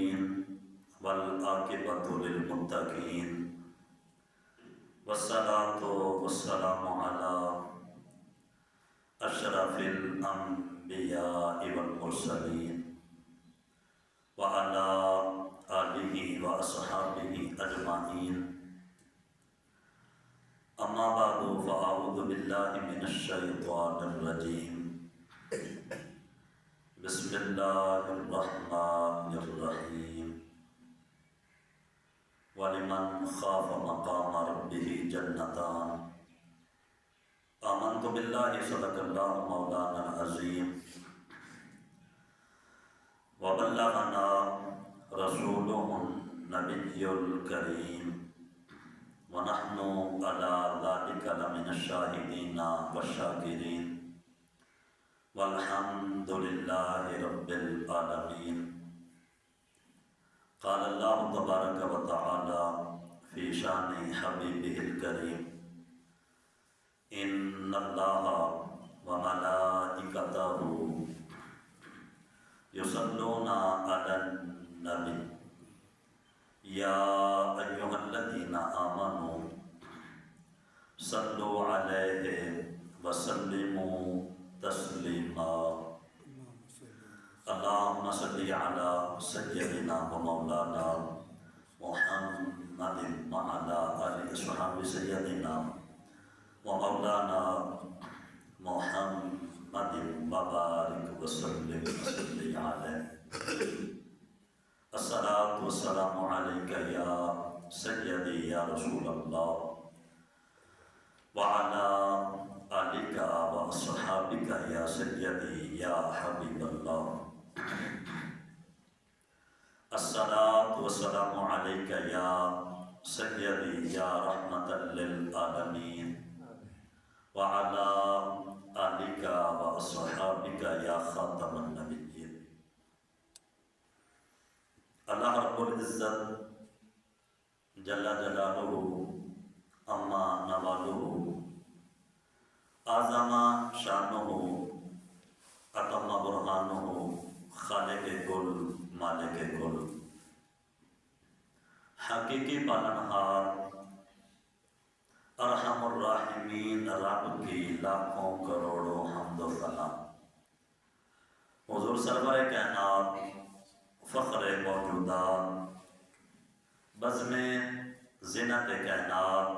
المرسلين والعاقبة للمتقين والصلاة والسلام على أشرف الأنبياء والمرسلين وعلى آله وأصحابه أجمعين. أما بعد فأعوذ بالله من الشيطان الرجيم. بسم الله الرحمن الرحيم. ولمن خاف مقام ربه جنتان. آمنت بالله صدق الله مولانا العظيم وبلغنا رسوله النبي الكريم ونحن على ذلك لمن الشاهدين والشاكرين والحمد لله رب العالمين. قال الله تبارك وتعالى في شان حبيبه الكريم: إن الله وملائكته يصلون على النبي يا أيها الذين آمنوا صلوا عليه وسلموا تسليما. اللهم صل على سيدنا ومولانا محمد وعلى آله وصحبه سيدنا ومولانا محمد وبارك وسلم عليه. الصلاة والسلام عليك يا سيدي يا رسول الله وعلى آلك وأصحابك يا سيدي يا حبيب الله. الصلاة والسلام عليك يا سيدي يا رحمة للعالمين وعلى آلك وأصحابك يا خاتم النبيين. اللہ رب العزت جل جلالہ اما نوالہ اعظم شانہ اتم برہانہ خالق کل مالک کل حقیقی پالنہار ارحم الراحمین رب کی لاکھوں کروڑوں حمد و ثنا. حضور سرور کائنات فخر موجودات بزم زینت کائنات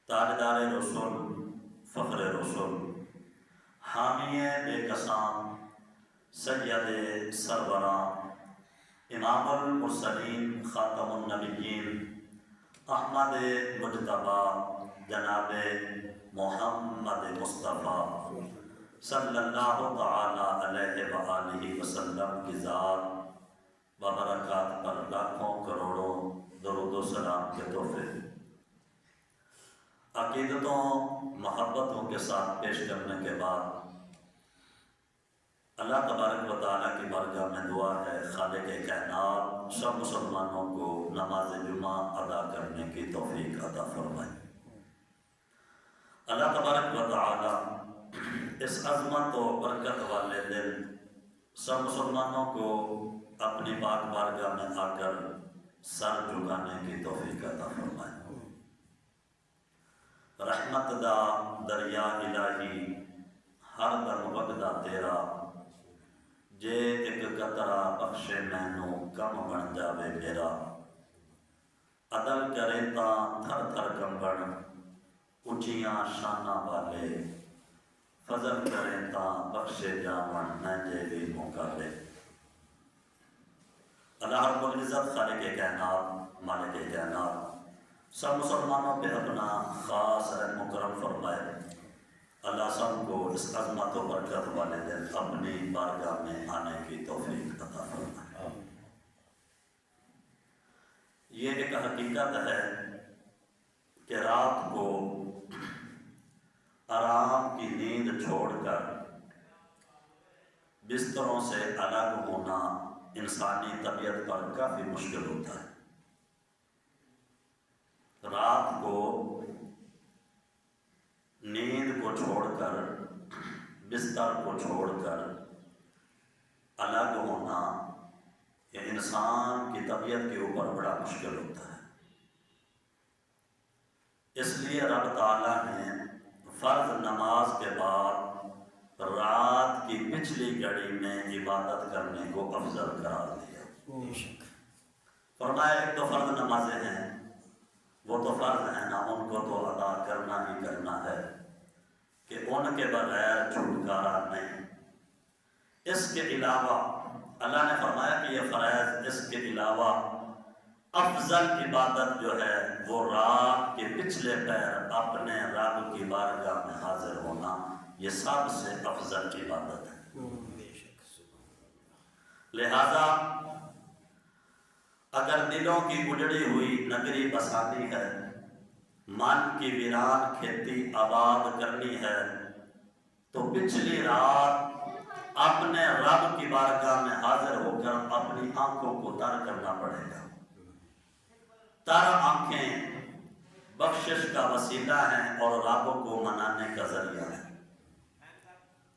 تاجدار رسول فخر رسول حامی بے قسام سید سربراں امام المرسلین خاتم النبیین احمد مجتبی جناب محمد مصطفیٰ صلی اللہ تعالی علیہ وآلہ وسلم کی ذات و برکات پر لاکھوں کروڑوں درود و سلام کے تحفے عقیدتوں محبتوں کے ساتھ پیش کرنے کے بعد اللہ تبارک و تعالیٰ کی بارگاہ میں دعا ہے خالق کائنات سب مسلمانوں کو نماز جمعہ ادا کرنے کی توفیق عطا فرمائے. اللہ تبارک و تعالیٰ اس عظمت و برکت والے دن سب مسلمانوں کو اپنی پاک بارگاہ میں آ کر سر جھکانے کی توفیق عطا فرمائے. رحمت دا دریا الہی ہر دم وگدا تیرا جے ایک قطرہ بخشے مینوں کم بن جاوے میرا. عدل کرے تاں تھر تھر کمبن اچھیاں شانہ والے فضل کریں تاں بخشے جاون نجے بھی مقابلے. اللہ رب العزت خالق کائنات مالک کائنات سب مسلمانوں پہ اپنا خاص رحم و کرم فرمائے. اللہ سب کو اس عظمت و برکت والے دن اپنی بارگاہ میں آنے کی توفیق عطا فرمائے. یہ ایک حقیقت ہے کہ رات کو آرام کی نیند چھوڑ کر بستروں سے الگ ہونا انسانی طبیعت پر کافی مشکل ہوتا ہے. رات کو نیند کو چھوڑ کر بستر کو چھوڑ کر الگ ہونا یہ انسان کی طبیعت کے اوپر بڑا مشکل ہوتا ہے۔ اس لیے رب تعالیٰ نے فرض نماز کے بعد رات کی پچھلی گھڑی میں عبادت کرنے کو افضل قرار دیا۔ فرمایا ایک تو فرض نمازیں ہیں، وہ تو فرض ہیں نا، ان کو تو ادا کرنا ہی کرنا ہے کہ ان کے بغیر چھٹکارا نہیں۔ اس کے علاوہ اللہ نے فرمایا کہ یہ فرائض، اس کے علاوہ افضل عبادت جو ہے وہ رات کے پچھلے پہر اپنے رب کی بارگاہ میں حاضر ہونا، یہ سب سے افضل عبادت ہے۔ لہذا اگر دلوں کی اجڑی ہوئی نگری بسانی ہے، من کی ویران کھیتی آباد کرنی ہے، تو پچھلی رات اپنے رب کی بارگاہ میں حاضر ہو کر اپنی آنکھوں کو تر کرنا پڑے گا۔ تر آنکھیں بخشش کا وسیلہ ہیں اور رب کو منانے کا ذریعہ ہے۔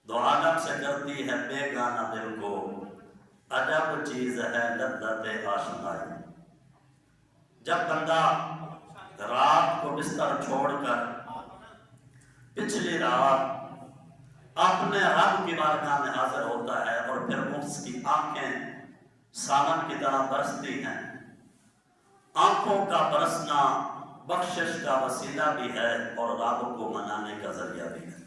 دو عالم سے کرتی ہے بیگانہ دل کو، عجب چیز ہے لذت آشنائی۔ جب بندہ رات کو بستر چھوڑ کر پچھلی رات اپنے رب کی بارگاہ میں حاضر ہوتا ہے اور پھر اس کی آنکھیں ساون کی طرح برستی ہیں، آنکھوں کا برسنا بخشش کا وسیلہ بھی ہے اور رب کو منانے کا ذریعہ بھی ہے۔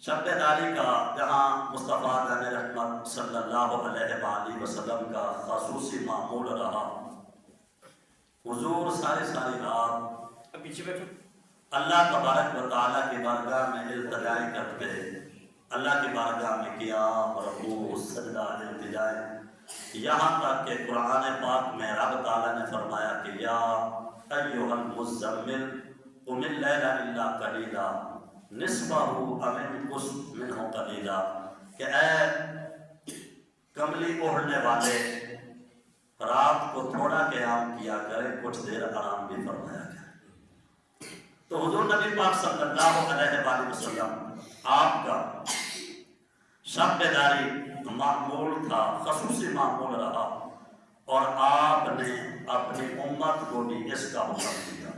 شب داری کا جہاں مصطفیٰ جان رحمت صلی اللہ علیہ وآلہ وسلم کا خصوصی معمول رہا، حضور ساری رات اللہ تبارک و تعالیٰ کی بارگاہ میں التجائیں کرتے، اللہ کی بارگاہ میں قیام رکوع سجدہ التجائیں، یہاں تک کہ قرآن پاک میں رب تعالیٰ نے فرمایا کہ یا ایھا المزمل قم اللیل الا قلیلا نصفہ او انقص منہ قلیلا، کہ اے کملی اوڑھنے والے رات کو تھوڑا قیام کیا کرے، کچھ دیر آرام بھی فرمایا کرے۔ تو حضور نبی پاک صلی اللہ علیہ وآلہ وسلم آپ کا شب بیداری معمول تھا، خصوصی معمول رہا، اور آپ نے اپنی امت کو بھی اس کا حکم دیا۔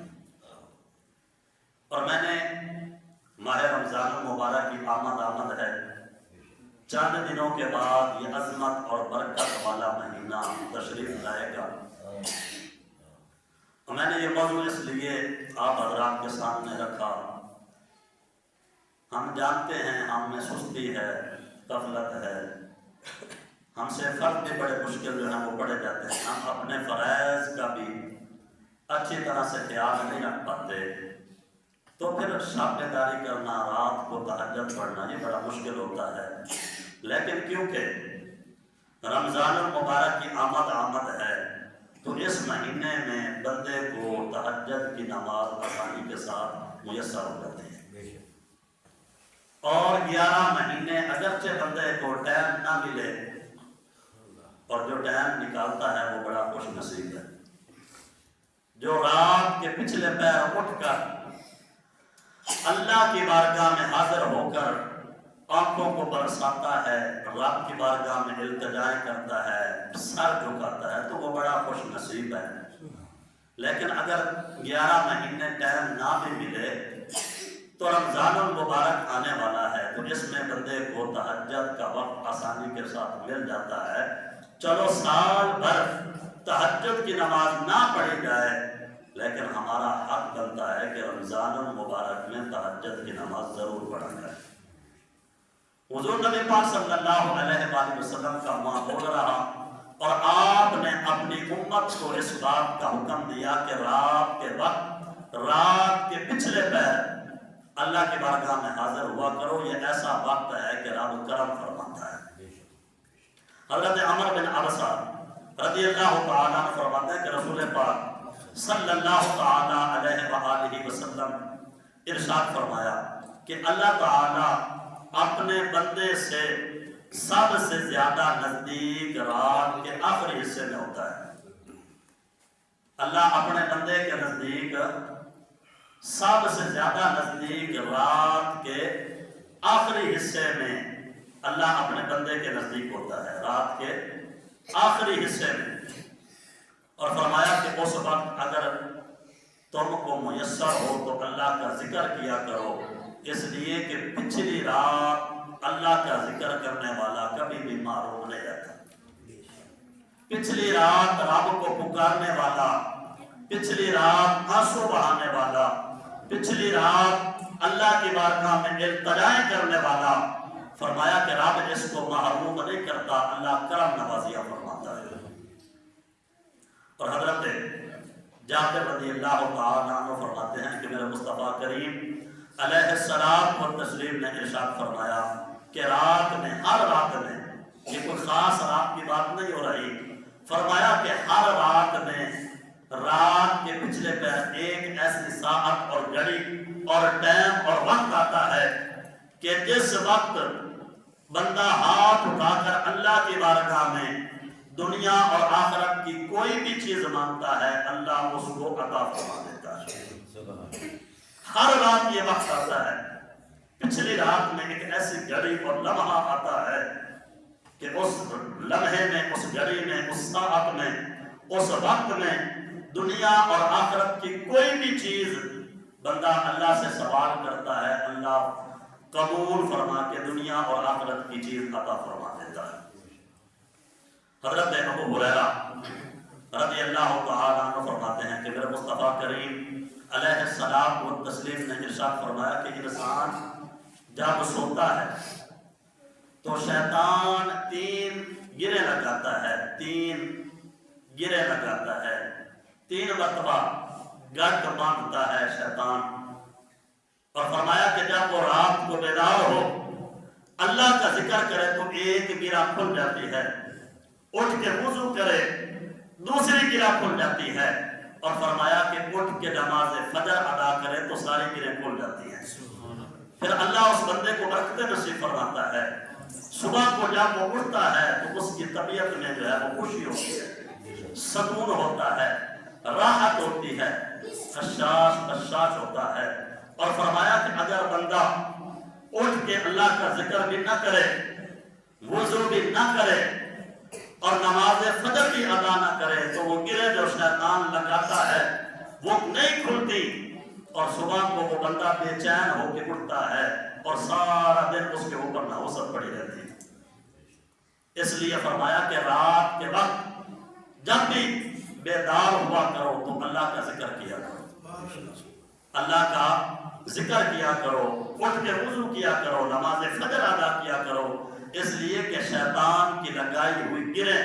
اور میں نے ماہ رمضان المبارک کی آمد ہے، چند دنوں کے بعد یہ عظمت اور برکت والا مہینہ تشریف لائے گا۔ میں نے یہ موضوع اس لیے آپ حضرات کے سامنے رکھا، ہم جانتے ہیں ہم میں سستی ہے، غفلت ہے، ہم سے فرض بھی بڑے مشکل جو ہیں وہ پڑے جاتے ہیں، ہم اپنے فرائض کا بھی اچھی طرح سے خیال نہیں رکھ پاتے، تو پھر شب بیداری کرنا، رات کو تہجد پڑھنا یہ بڑا مشکل ہوتا ہے۔ لیکن کیونکہ رمضان المبارک کی آمد ہے، تو اس مہینے میں بندے کو تہجد کی نماز آسانی کے ساتھ میسر ہو جاتی ہے، اور 11 مہینے اگرچہ بندے کو ٹائم نہ ملے، اور جو ٹائم نکالتا ہے وہ بڑا خوش نصیب ہے، جو رات کے پچھلے پہر اٹھ کر اللہ کی بارگاہ میں حاضر ہو کر آنکھوں کو برساتا ہے، رب کی بارگاہ میں التجائیں کرتا ہے، سر جھکاتا ہے، تو وہ بڑا خوش نصیب ہے۔ لیکن اگر 11 مہینے ٹائم نہ بھی ملے تو رمضان المبارک آنے والا ہے، تو اس میں بندے کو تہجد کا وقت آسانی کے ساتھ مل جاتا ہے۔ چلو سال بھر تہجد کی نماز نہ پڑھی جائے، لیکن ہمارا حق بنتا ہے کہ رمضان المبارک میں تہجد کی نماز ضرور پڑھا جائے۔ حضور نبی پاک صلی اللہ علیہ وآلہ وسلم کا معمول رہا، اور آپ نے اپنی امت کو اس بات کا حکم دیا کہ رات کے وقت، رات کے پچھلے پہر اللہ کی بارگاہ میں حاضر ہوا کرو، یہ ایسا وقت ہے کہ رب کرم فرماتا ہے۔ حضرت عمر بن عبسہ رضی اللہ تعالیٰ عنہ فرماتے ہیں کہ رسول پاک صلی اللہ تعالیٰ علیہ وآلہ وسلم ارشاد فرمایا کہ اللہ تعالیٰ اپنے بندے سے سب سے زیادہ نزدیک رات کے آخری حصے میں ہوتا ہے۔ اللہ اپنے بندے کے نزدیک سب سے زیادہ نزدیک رات کے آخری حصے میں اللہ اپنے بندے کے نزدیک ہوتا ہے رات کے آخری حصے میں، اور فرمایا کہ اس وقت اگر تم کو میسر ہو تو اللہ کا ذکر کیا کرو، اس لیے کہ پچھلی رات اللہ کا ذکر کرنے والا کبھی بھی محروم نہیں رہتا۔ پچھلی رات رب کو پکارنے والا، پچھلی رات آنسو بہانے والا، پچھلی رات اللہ کی بارگاہ میں التجائیں کرنے والا، فرمایا کہ رب اس کو محروم نہیں کرتا، اللہ کرم نوازیہ فرماتا ہے۔ اور حضرت جابر رضی اللہ تعالیٰ عنہ فرماتے ہیں کہ میرے مصطفیٰ کریم علیہ السلام و تسلیم نے ارشاد فرمایا کہ رات میں، ہر رات میں، یہ کوئی خاص رات کی بات نہیں ہو رہی، فرمایا کہ ہر رات میں رات کے پچھلے پہر ایک ایسی ساعت اور گھڑی اور ٹائم اور وقت آتا ہے کہ جس وقت بندہ ہاتھ اٹھا کر اللہ کی بارگاہ میں دنیا اور آخرت کی کوئی بھی چیز مانگتا ہے، اللہ اس کو عطا فرما دیتا ہے۔ ہر رات یہ وقت آتا ہے، پچھلی رات میں ایک ایسی گھڑی اور لمحہ آتا ہے کہ اس لمحے میں، اس گھڑی میں، اس ساعت میں، اس وقت میں دنیا اور آخرت کی کوئی بھی چیز بندہ اللہ سے سوال کرتا ہے، اللہ قبول فرما کے دنیا اور آخرت کی چیز عطا فرما دیتا ہے۔ حضرت ابو ہریرہ رضی اللہ تعالیٰ عنہ فرماتے ہیں کہ میرے مصطفیٰ کریم علیہ السلام و تسلیم نے ارشاد فرمایا کہ انسان جب سوتا ہے تو شیطان 3 گرے لگاتا ہے، 3 گرے لگاتا ہے، 3 مرتبہ گٹ باندھتا ہے شیطان، اور فرمایا کہ جب وہ رات کو بیدار ہو اللہ کا ذکر کرے تو ایک گرہ کھل جاتی ہے، اٹھ کے وضو کرے دوسری گرہ کھل جاتی ہے، اور فرمایا کہ اٹھ کے نماز فجر ادا کرے تو ساری گرہیں کھل جاتی ہیں۔ پھر اللہ اس بندے کو برکت نصیب فرماتا ہے، صبح کو جب وہ اٹھتا ہے تو اس کی طبیعت میں جو ہے وہ خوشی ہوتی ہے، سکون ہوتا ہے، راحت ہوتی ہے، خشاش ہوتا ہے۔ اور فرمایا کہ اگر بندہ اٹھ کے اللہ کا ذکر بھی نہ کرے، وضو بھی نہ کرے اور نماز فجر بھی ادا نہ کرے تو وہ گرہ جو شیطان لگاتا ہے وہ نہیں کھلتی، اور صبح کو وہ بندہ بے چین ہو کے اٹھتا ہے اور سارا دن اس کے اوپر نحوست پڑی رہتی ہے۔ اس لیے فرمایا کہ رات کے وقت جب بھی بیدار ہوا کرو تو اللہ کا ذکر کیا کرو، اللہ کا ذکر کیا کرو، اٹھ کے وضو کیا کرو، نماز فجر ادا کیا کرو، اس لیے کہ شیطان کی لگائی ہوئی گرہیں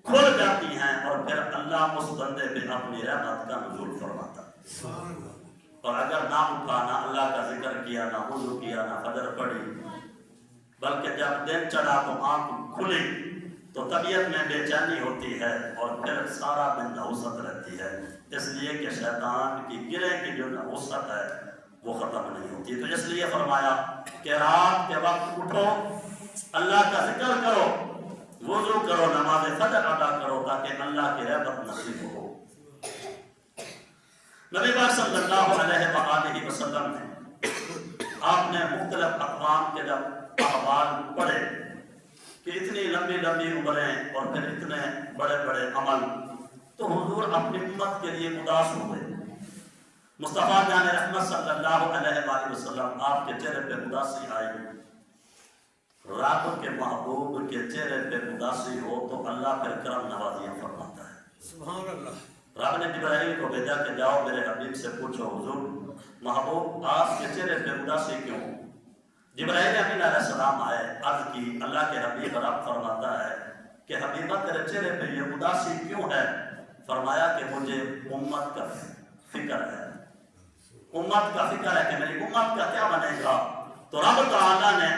کھل جاتی ہیں اور پھر اللہ اس بندے پہ اپنی رحمت کا نزول فرماتا ہے۔ اور اگر نہ اٹھا، نہ اللہ کا ذکر کیا، نہ وضو کیا، نہ فجر پڑھی، بلکہ جب دن چڑھا تو آنکھ کھلی تو طبیعت میں بے چینی ہوتی ہے اور پھر سارا دن نحوست رہتی ہے، اس لیے کہ شیطان کی گرہ کی جو نحوست ہے وہ ختم نہیں ہوتی۔ تو اس لیے فرمایا کہ رات کے وقت اٹھو، اللہ کا ذکر کرو، وضو کرو، نماز فجر ادا کرو تاکہ اللہ کی رحمت نصیب ہو۔ نبی پاک صلی اللہ علیہ وآلہ وسلم نے آپ نے مختلف اقوام کے جب احوال پڑھے کہ اتنی لمبی لمبی عمریں اور پھر اتنے بڑے بڑے عمل، تو حضور اپنی امت کے لیے اداس ہوئے۔ مصطفیٰ جان رحمت صلی اللہ علیہ وآلہ وسلم آپ کے چہرے پہ اداسی آئی، رب کے محبوب کے چہرے پہ اداسی ہو تو اللہ پھر کرم نوازیاں فرماتا ہے۔ سبحان اللہ۔ رب نے جبرائیل کو بھیجا کہ جاؤ میرے حبیب سے پوچھو حضور محبوب آپ کے چہرے پہ اداسی کیوں؟ جبرائیل امین علیہ السلام آئے، عرض کی، اللہ کے حبیب رب فرماتا ہے کہ حبیبہ تیرے چہرے پہ یہ اداسی کیوں ہے؟ فرمایا کہ مجھے امت کا فکر ہے، امت کا فکر ہے کہ میری امت کا کیا بنے گا۔ تو رب تعالیٰ نے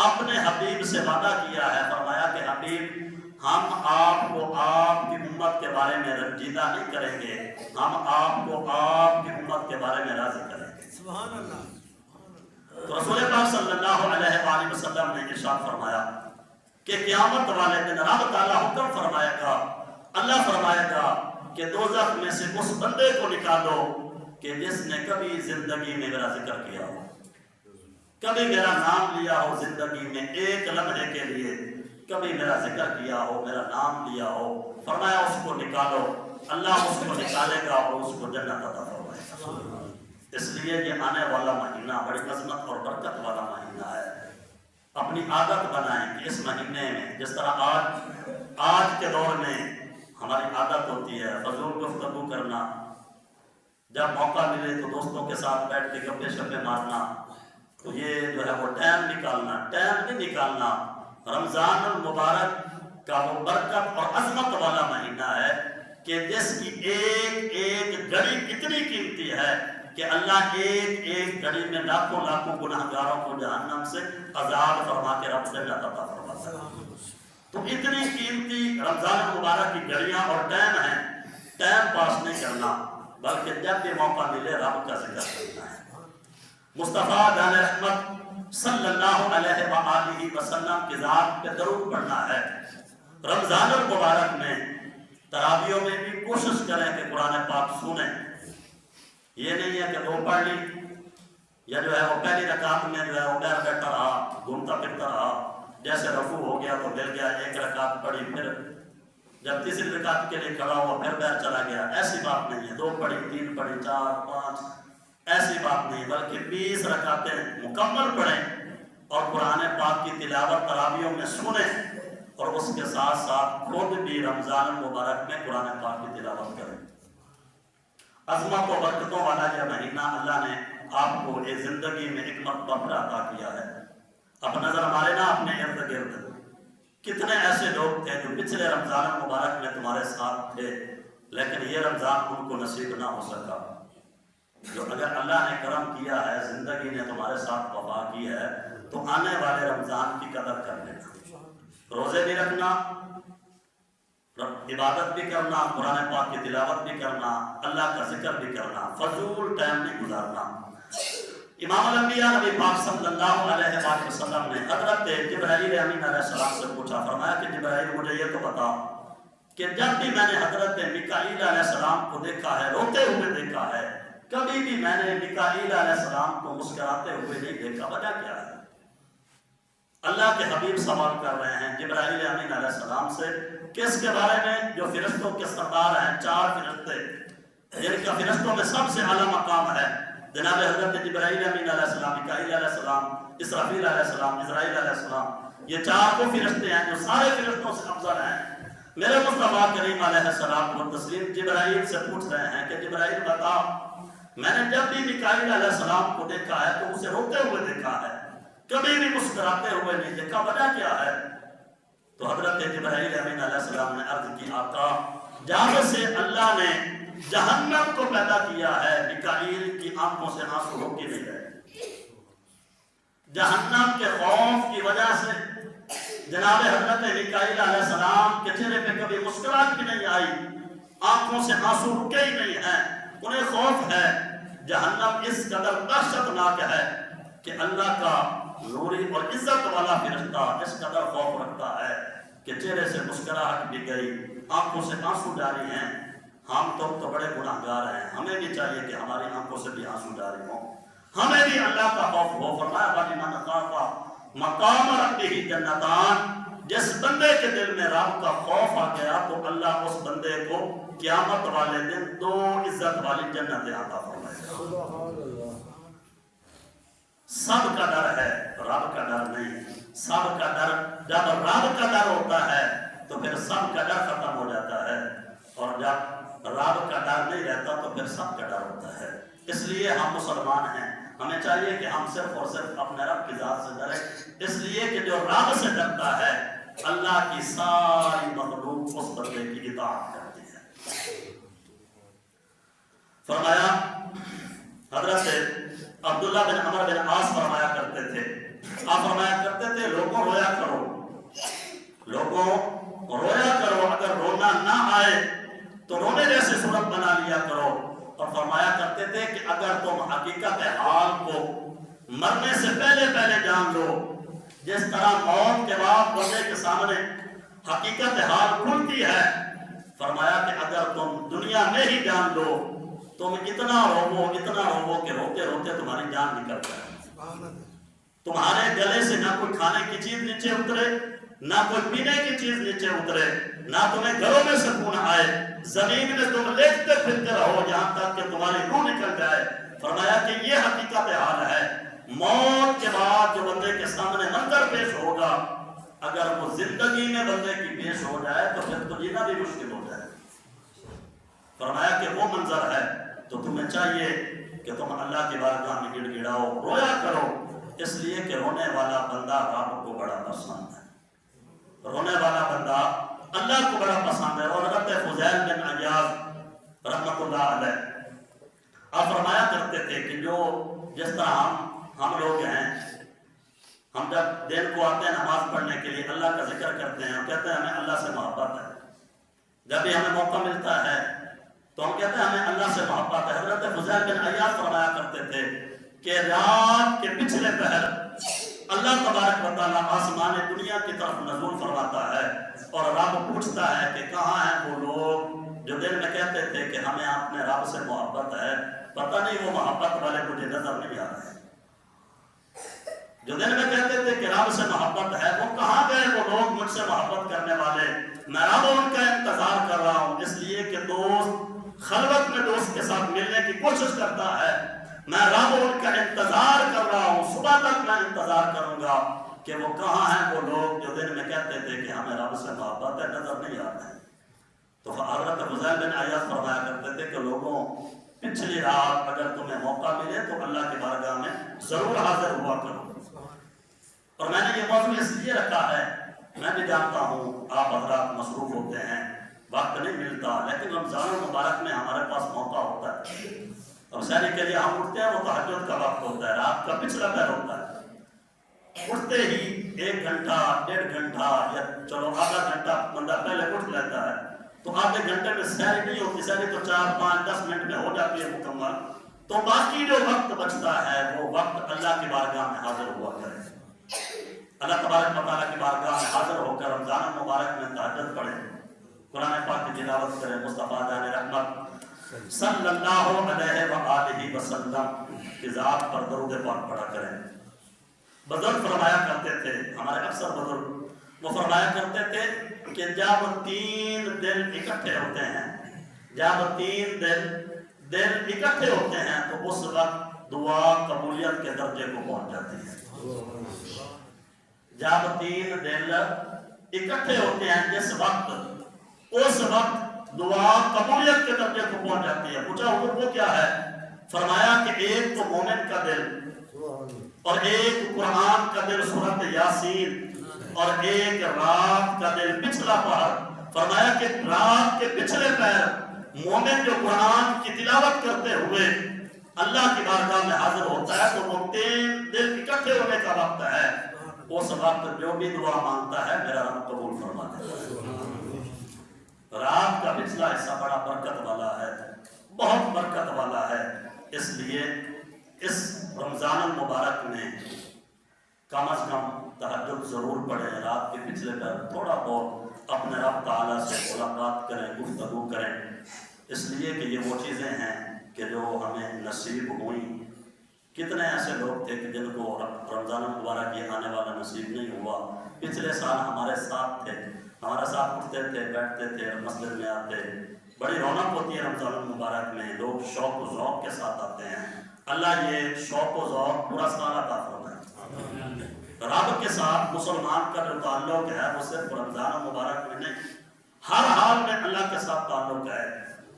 اپنے حبیب سے وعدہ کیا ہے، فرمایا کہ حبیب ہم آپ کو آپ کی امت کے بارے میں رنجیدہ نہیں کریں گے، ہم آپ کو آپ کی امت کے بارے میں راضی کریں گے۔ سبحان اللہ۔ تو رسول پاک صلی اللہ علیہ وآلہ وسلم نے ارشاد فرمایا کہ قیامت والے دن رب تعالیٰ حکم فرمائے گا، اللہ فرمائے گا کہ دوزخ میں سے اس بندے کو نکالو کہ جس نے کبھی زندگی میں میرا ذکر کیا ہو۔ کبھی میرا نام لیا ہو زندگی میں ایک لمحے کے لیے، کبھی میرا ذکر کیا ہو، میرا نام لیا ہو، فرمایا اس کو نکالو، اللہ اس کو نکالے گا اور اس کو جنت عطا فرمائے گا۔ اس لیے یہ آنے والا مہینہ بڑی عظمت اور برکت والا مہینہ ہے۔ اپنی عادت بنائیں کہ اس مہینے میں، جس طرح آج کے دور میں ہماری عادت ہوتی ہے فضول گفتگو کرنا، جب موقع ملے تو دوستوں کے ساتھ بیٹھ کے گپے شپے مارنا، تو یہ جو ہے وہ ٹائم نہیں نکالنا۔ رمضان المبارک کا وہ برکت اور عظمت والا مہینہ ہے کہ جس کی ایک ایک گھڑی اتنی قیمتی ہے کہ اللہ ایک ایک گھڑی میں لاکھوں گناہگاروں کو جہنم سے آزاد فرما کے رب جنت عطا فرماتا ہے۔ تو اتنی قیمتی رمضان المبارک کی گھڑیاں اور ٹائم ہیں، ٹائم پاس نہیں کرنا بلکہ جب بھی موقع ملے رب کا ذکر کرنا ہے۔ مصطفیٰ جان رحمت صلی اللہ علیہ وآلہ وسلم کی ذات پہ درود پڑھنا ہے۔ رمضان المبارک میں تراویحوں میں بھی کوشش کریں کہ قرآن پاک سنیں۔ یہ نہیں ہے کہ دو پڑھ لی یا جو ہے وہ پہلی رکعت میں جو ہے وہ بیٹھ بیٹھا رہا، گھومتا پھرتا رہا، جیسے رکوع ہو گیا تو مل گیا، ایک رکعت پڑھی، پھر جب تیسری رکعت کے لیے کھڑا ہوا پھر بیٹھ چلا گیا۔ ایسی بات نہیں ہے، 2 پڑھی، 3 پڑھی، 4 5، ایسی بات نہیں، بلکہ 20 رکعتیں مکمل پڑھیں اور قرآن پاک کی تلاوت تراویحوں میں سنیں، اور اس کے ساتھ ساتھ خود بھی رمضان المبارک میں قرآن پاک کی تلاوت کریں۔ عظمت و برکتوں والا یہ مہینہ اللہ نے آپ کو یہ زندگی میں ایک مرتبہ پھر عطا کیا ہے۔ اب نظر مارے نا اپنے ارد گرد، کتنے ایسے لوگ تھے جو پچھلے رمضان المبارک میں تمہارے ساتھ تھے لیکن یہ رمضان ان کو نصیب نہ ہو سکا۔ جو اگر اللہ نے کرم کیا ہے، زندگی نے تمہارے ساتھ وفا کی ہے، تو آنے والے رمضان کی قدر کر لینا، روزے بھی رکھنا، عبادت بھی کرنا، قرآن پاک کی تلاوت بھی کرنا، اللہ کا ذکر بھی کرنا، فضول ٹائم نہیں گزارنا۔ امام الانبیاء نبی پاک صلی اللہ علیہ وآلہ وسلم نے حضرت جبرائیل امین علیہ السلام سے پوچھا، فرمایا کہ جبرائیل مجھے یہ تو بتا کہ جب بھی میں نے حضرت میکائیل علیہ السلام کو دیکھا ہے، روتے ہوئے دیکھا ہے، کبھی بھی میں نے میکائیل علیہ السلام کو مسکراتے ہوئے نہیں دیکھا، وجہ کیا ہے؟ اللہ کے حبیب سوال کر رہے ہیں جبرائیل امین علیہ السلام سے، کس کے بارے میں؟ جو فرشتوں کے سردار ہیں، 4 فرشتے جن کا فرشتوں میں سب سے اعلیٰ مقام ہے، جناب حضرت جبرائیل امین علیہ السلام، میکائیل علیہ السلام، اسرافیل علیہ السلام، عزرائیل علیہ السلام، یہ 4 وہ فرشتے ہیں جو سارے فرشتوں سے افضل ہیں۔ میرے مصطفیٰ کریم علیہ السلام و تسلیم جبرائیل سے پوچھ رہے ہیں کہ جبرائیل بتا، میں نے جب بھی میکائیل علیہ السلام کو دیکھا ہے تو اسے روتے ہوئے دیکھا ہے، کبھی بھی مسکراتے ہوئے نہیں دیکھا، وجہ کیا ہے؟ تو حضرت جبرائیل امین علیہ السلام نے عرض کی، آقا جب سے اللہ نے جہنم کو پیدا کیا ہے، میکائیل کی آنکھوں سے آنسو رک کے نہیں رہے۔ جہنم کے خوف کی وجہ سے جناب حضرت میکائیل علیہ السلام کے چہرے پہ کبھی مسکراہٹ بھی نہیں آئی، آنکھوں سے آنسو رکے ہی نہیں ہیں، انہیں خوف ہے۔ جہنم اس قدر وحشتناک ہے کہ اللہ کا نوری اور عزت والا فرشتہ اس قدر خوف رکھتا ہے کہ چہرے سے مسکراہٹ بھی گئی، آنکھوں سے آنسو جاری ہیں۔ ہم تو بڑے گناہگار ہیں، ہمیں بھی چاہیے کہ ہماری آنکھوں سے بھی آنسو جاری ہوں، ہمیں بھی اللہ کا خوف ہو۔ فرمایا وَلِمَنْ خَافَ مَقَامَ رَبِّهِ جَنَّتَانِ، جس بندے کے دل میں رب کا خوف آ گیا تو اللہ اس بندے کو قیامت والے دن 2 عزت والی جنتیں عطا فرمائے گا۔ سب کا ڈر ہے، رب کا ڈر نہیں۔ سب کا ڈر، جب رب کا ڈر ہوتا ہے تو پھر سب کا ڈر ختم ہو جاتا ہے، اور جب رب کا ڈر نہیں رہتا تو پھر سب کا ڈر ہوتا ہے۔ اس لیے ہم مسلمان ہیں، ہمیں چاہیے کہ ہم صرف اور صرف اپنے رب کی ذات سے ڈریں، اس لیے کہ جو رب سے ڈرتا ہے اللہ کی ساری مخلوق اس بندے کی اطاعت کرتی ہے۔ فرمایا حضرت عبداللہ بن عمر بن عاص فرمایا کرتے تھے، آپ فرمایا کرتے تھے لوگوں رویا کرو، لوگوں رویا کرو، اگر رونا نہ آئے تو رونے جیسے صورت بنا لیا کرو، اور فرمایا کرتے تھے کہ اگر تم حقیقت حال کو مرنے سے پہلے پہلے جان لو، جس طرح موت کے بعد بندے کے سامنے حقیقت حال کھلتی ہے، فرمایا کہ اگر تم دنیا میں ہی جان لو تم اتنا رو کہ روتے روتے تمہاری جان نکل جائے۔ تمہارے گلے سے نہ کوئی کھانے کی چیز نیچے اترے، نہ کوئی پینے کی چیز نیچے اترے، نہ تمہیں گھروں میں سکون آئے، زمین میں تم لیٹتے پھرتے رہو یہاں تک کہ تمہاری روح نکل جائے۔ فرمایا کہ یہ حقیقت حال ہے، موت کے بعد جو بندے کے سامنے منظر پیش ہوگا، اگر وہ زندگی میں بندے کی پیش ہو جائے تو پھر تو جینا بھی مشکل ہو جائے۔ فرمایا کہ وہ منظر ہے تو تمہیں چاہیے کہ تم اللہ کی بارگاہ میں گڑ گڑاؤ، رویا کرو، اس لیے کہ رونے والا بندہ رب کو بڑا پسند ہے، رونے والا بندہ اللہ کو بڑا پسند ہے۔ اور حضرت فضیل بن عیاض رحمۃ اللہ علیہ آپ فرمایا کرتے تھے کہ جس طرح ہم لوگ ہیں، ہم جب دن کو آتے ہیں نماز پڑھنے کے لیے اللہ کا ذکر کرتے ہیں اور کہتے ہیں ہمیں اللہ سے محبت ہے، جب بھی ہمیں موقع ملتا ہے تو ہم کہتے ہیں ہمیں اللہ سے محبت ہے۔ حضرت فضیل بن عیاض فرمایا کرتے تھے کہ رات کے پچھلے پہر اللہ تبارک و تعالیٰ آسمان دنیا کی طرف نزول فرماتا ہے اور رب پوچھتا ہے کہ کہاں ہیں وہ لوگ جو دل میں کہتے تھے کہ ہمیں اپنے رب سے محبت ہے، پتہ نہیں وہ محبت والے مجھے نظر نہیں آ رہے، جو دل میں کہتے تھے کہ رب سے محبت ہے وہ کہاں گئے وہ لوگ مجھ سے محبت کرنے والے، میں رب ان کا انتظار کر رہا ہوں، اس لیے کہ دوست خلوت میں دوست کے ساتھ ملنے کی کوشش کرتا ہے، میں رب ان کا انتظار کر رہا ہوں، صبح تک میں انتظار کروں گا کہ وہ کہاں ہیں وہ لوگ جو دل میں کہتے تھے کہ ہمیں رب سے محبت ہے، نظر نہیں آ رہے۔ تو حضرت فضیل بن عیاض فرمایا کرتے تھے کہ لوگوں پچھلی رات اگر تمہیں موقع ملے تو اللہ کی بارگاہ میں ضرور حاضر ہوا کرو۔ اور میں نے یہ موضوع اس لیے رکھا ہے، میں بھی جانتا ہوں آپ حضرات مصروف ہوتے ہیں، وقت نہیں ملتا، لیکن رمضان المبارک میں ہمارے پاس موقع ہوتا ہے، اور سحری کے لیے ہم اٹھتے ہیں، وہ تہجد کا وقت ہوتا ہے، رات کا پچھلا پہر ہوتا ہے، اٹھتے ہی 1 گھنٹہ 1.5 گھنٹہ یا چلو آدھا گھنٹہ بندہ پہلے اٹھ لیتا ہے، تو آدھے گھنٹے میں سحری نہیں ہوتی، سحری تو 4 5 10 منٹ میں ہو جاتی ہے مکمل، تو باقی جو وقت بچتا ہے وہ وقت اللہ کی بارگاہ میں حاضر ہوا کرے، اللہ تبارک و تعالیٰ کی بارگاہ میں حاضر ہو کر رمضان المبارک میں تہجد پڑھیں، قرآن پاک کی تلاوت کریں، مصطفیٰ جان رحمت صلی اللہ علیہ وآلہ وسلم کی ذات پر درود پاک پڑھا کریں۔ بزرگ فرمایا کرتے تھے، ہمارے اکثر بزرگ وہ فرمایا کرتے تھے کہ جب 3 دل اکٹھے ہوتے ہیں، جب 3 دل اکٹھے ہوتے ہیں تو اس وقت دعا قبولیت کے درجے کو پہنچ جاتی ہے۔ جب 3 دل اکٹھے ہوتے ہیں جس وقت، اس وقت دعا قبولیت کے درجے کو پہنچ جاتی ہے۔ پوچھا حضور وہ کیا ہے؟ فرمایا کہ ایک تو مومن کا دل، اور ایک قرآن کا دل سورۃ یاسین، اور ایک رات کا دل پچھلا پہر۔ فرمایا کہ رات کے پچھلے پہر مومن جو قرآن کی تلاوت کرتے ہوئے اللہ کی بارگاہ میں حاضر ہوتا ہے تو وہ 3 دل اکٹھے ہونے کا وقت ہے، اس وقت جو بھی دعا مانگتا ہے میرا رب قبول فرما دیتا ہے۔ رات کا پچھلا حصہ بڑا برکت والا ہے، بہت برکت والا ہے، اس لیے اس رمضان المبارک میں کم از کم تہجد ضرور پڑھیں، رات کے پچھلے پر تھوڑا بہت اپنے رب تعالیٰ سے ملاقات کریں، گفتگو کریں، اس لیے کہ یہ وہ چیزیں ہیں کہ جو ہمیں نصیب ہوئیں۔ کتنے ایسے لوگ تھے کہ جن کو رمضان المبارک یہ آنے والا نصیب نہیں ہوا، پچھلے سال ہمارے ساتھ تھے، ہمارے ساتھ اٹھتے تھے، بیٹھتے تھے، مسجد میں آتے، بڑی رونق ہوتی ہے رمضان المبارک میں، لوگ شوق و ذوق کے ساتھ آتے ہیں۔ اللہ یہ شوق و ذوق پورا سال عطا فرمائے۔ رب کے ساتھ مسلمان کا جو تعلق ہے وہ صرف رمضان المبارک میں نہیں، ہر حال میں اللہ کے ساتھ تعلق ہے،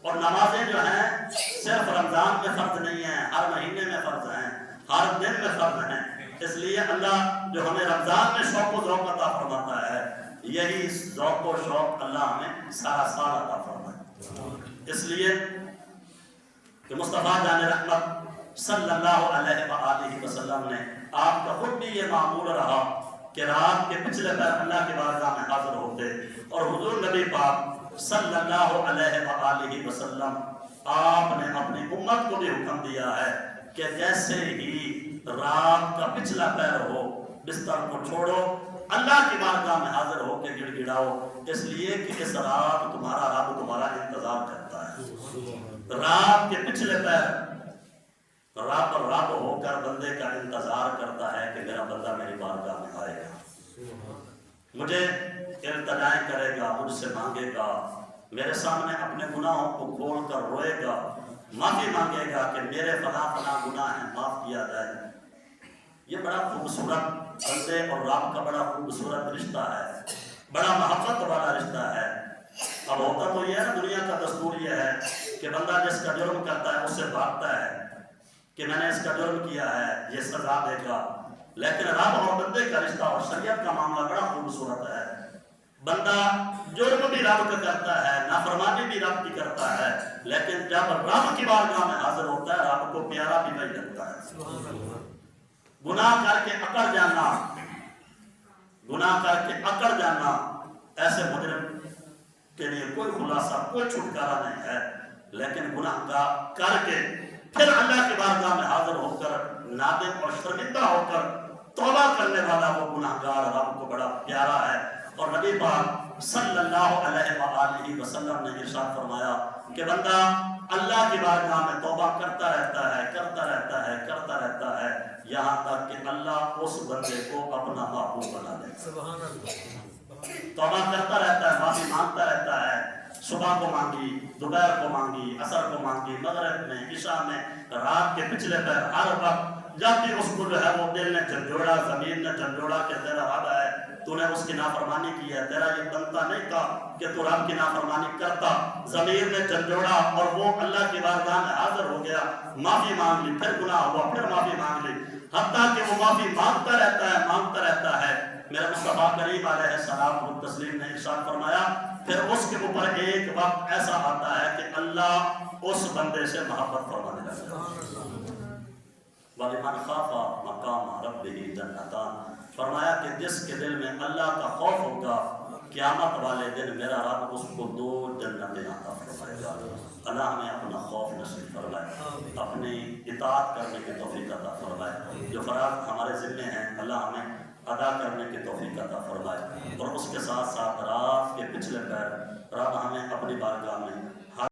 اور نمازیں جو ہیں صرف رمضان میں فرض نہیں ہیں، ہر مہینے میں فرض ہیں، ہر دن میں فرض ہیں، اس لیے اللہ جو ہمیں رمضان میں شوق و ذوق عطا فرماتا ہے، یہی ذوق و شوق اللہ ہمیں سارا سال عطا فرمائے۔ اس لیے کہ مصطفیٰ جان رحمت صلی اللہ علیہ وآلہ وسلم نے آپ کا خود بھی یہ معمول رہا کہ رات کے پچھلے پہر اللہ کی بارگاہ میں حاضر ہوتے، اور حضور نبی پاک صلی اللہ علیہ وآلہ وسلم آپ نے اپنی امت کو بھی حکم دیا ہے کہ جیسے ہی رات کا پچھلا پہر ہو بستر کو چھوڑو، اللہ کی بارگاہ میں حاضر ہو کے گڑ گڑاؤ، اس لیے کہ اس رات تمہارا رب تمہارا انتظار کرتا ہے۔ رات کے پچھلے پہر رب رب ہو کر بندے کا انتظار کرتا ہے کہ میرا بندہ میری بارگاہ میں آئے گا، مجھے التجائیں کرے گا، مجھ سے مانگے گا، میرے سامنے اپنے گناہوں کو کھول کر روئے گا، معافی مانگے گا کہ میرے فلاں فلاں گناہ ہیں، معاف کیا جائے۔ یہ بڑا خوبصورت بندے اور رب کا بڑا خوبصورت رشتہ ہے، بڑا محبت والا رشتہ ہے۔ اب ہوتا تو یہ ہے نا، دنیا کا دستور یہ ہے کہ بندہ جس کا جرم کرتا ہے اس سے بھاگتا ہے کہ میں نے اس کا جرم کیا ہے، یہ سزا دے گا۔ لیکن رب اور بندے کا رشتہ اور شریعت کا معاملہ بڑا خوبصورت ہے۔ بندہ جرم بھی رب کا کرتا ہے، نافرمانی بھی رب کی کرتا ہے، لیکن جب رب کی بارگاہ میں حاضر ہوتا ہے رب کو پیارا بھی وہی لگتا ہے۔ گناہ کر کے اکڑ جانا، گناہ کر کے اکڑ جانا، ایسے مجرم کے لیے کوئی خلاصہ، کوئی چھٹکارا نہیں ہے۔ لیکن گناہ کر کے پھر اللہ کی بارگاہ میں حاضر ہو کر نادم اور شرمندہ ہو کر توبہ کرنے والا وہ گناہگار رب کو بڑا پیارا ہے۔ اور نبی پاک صلی اللہ علیہ وآلہ وسلم نے ارشاد فرمایا کہ بندہ اللہ کی بارگاہ میں توبہ کرتا رہتا ہے، کرتا رہتا ہے، کرتا رہتا ہے، یہاں تک کہ اللہ اس بندے کو اپنا محبوب بنا دے۔ سبحان اللہ۔ توبہ کرتا رہتا ہے، معافی مانگتا رہتا ہے، صبح کو مانگی، دوپہر کو مانگی، عصر کو مانگی، مغرب میں، عشاء میں، رات کے پچھلے پہر، ہر وقت جب بھی اس کو جو ہے وہ دل نے جھنجھوڑا، زمین نے جھنجھوڑا کہ تیرا رب ہے، تو نے اس کی نافرمانی کی ہے، تیرا یہ بنتا نہیں تھا کہ تو رب کی نافرمانی کرتا، ضمیر نے جھنجھوڑا اور وہ اللہ کی بارگاہ میں حاضر ہو گیا، معافی مانگ لی، پھر گناہ ہوا، پھر معافی مانگ لی، حتیٰ کہ وہ معافی مانگتا رہتا ہے، مانگتا رہتا ہے۔ میرے مصطفیٰ کریم علیہ السلام والتسلیم نے ارشاد فرمایا پھر اس کے اوپر ایک وقت ایسا آتا ہے کہ اللہ اس بندے سے محبت فرمانے لگتا ہے۔ وَلِمَنْ خَافَ مَقَامَ رَبِّهِ جَنَّتَانِ، فرمایا کہ جس کے دل میں اللہ کا خوف ہوگا قیامت والے دن میرا رب اس کو 2 جنتیں عطا فرمائے گا۔ اللہ ہمیں اپنا خوف نصیب فرمائے، اپنی اطاعت کرنے کی توفیق عطا فرمائے، جو فرائض ہمارے ذمہ ہیں اللہ ہمیں ادا کرنے کی توفیق عطا فرمائے، اور اس کے ساتھ ساتھ رات کے پچھلے پہر رب ہمیں اپنی بارگاہ میں